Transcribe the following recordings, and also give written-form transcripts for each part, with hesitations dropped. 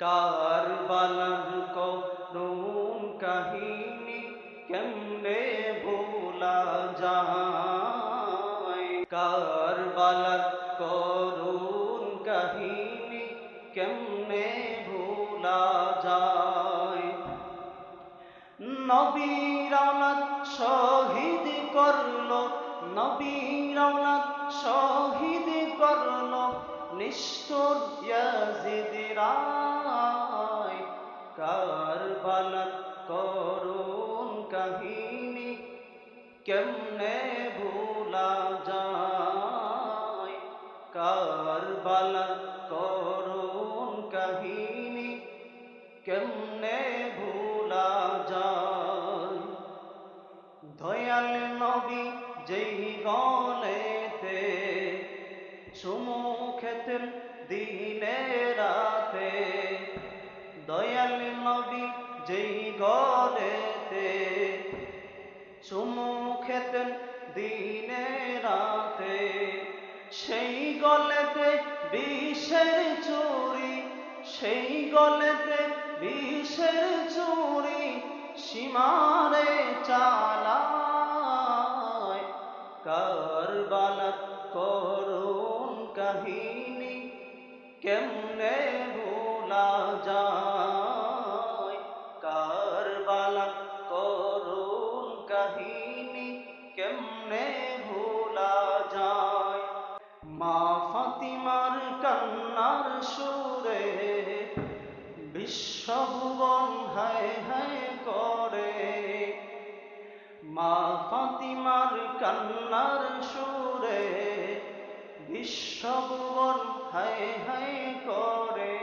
কারবালার করুণ কাহিনী কেমনে ভোলা যায়। কারবালার করুণ কাহিনী কেমনে ভোলা যায়। নবীর আওলাদ শহীদ করলো, নবীর আওলাদ শহীদ করলো নিষ্ঠুর ইয়াজিদরা। কারবালার করুণ কাহিনী কেমনে ভোলা যায়। কারবালার করুণ কাহিনী কেমনে ভোলা যায়। দয়াল নবী যেই গলেতে চুমু খেতেন দিনে রাতে, দয়াল নবী যেই গলেতে চুমু খেতেন দিনে রাতে, সেই গলেতে বিষের চুরি, সেই গলেতে বিষের চুরি সীমারে চালায়। কারবালার করুণ কাহিনী কেমনে ভোলা যায়। কারবালার করুণ কাহিনী কেমনে ভোলা যায়। মা ফাতিমার কান্নার সুরে বিশ্বভুবন হায় হায় করে। মা ফাতিমার কান্নার সুরে বিশ্বভুবন হায় হায় করে।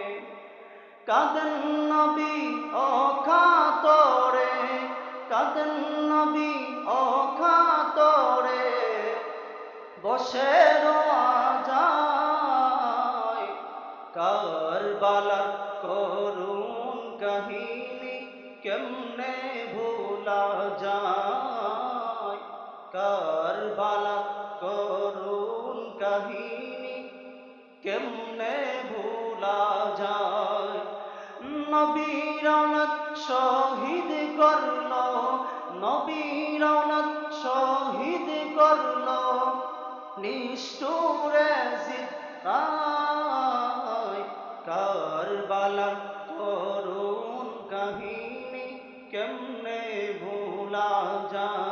কাঁদেন নবী অকাতরে, কাঁদেন নবী অকাতরে বসে রোয়া যায়। কারবালার করুণ কাহিনী কেমনে ভোলা যায়। কারবালার করুণ কাহিনী কেমনে ভোলা যায়। নবীর আওলাদ শহীদ করলো, নবীর আওলাদ শহীদ করলো নিষ্ঠুর ইয়াজিদরা। কারবালার করুণ কাহিনী কেমনে ভোলা যায়।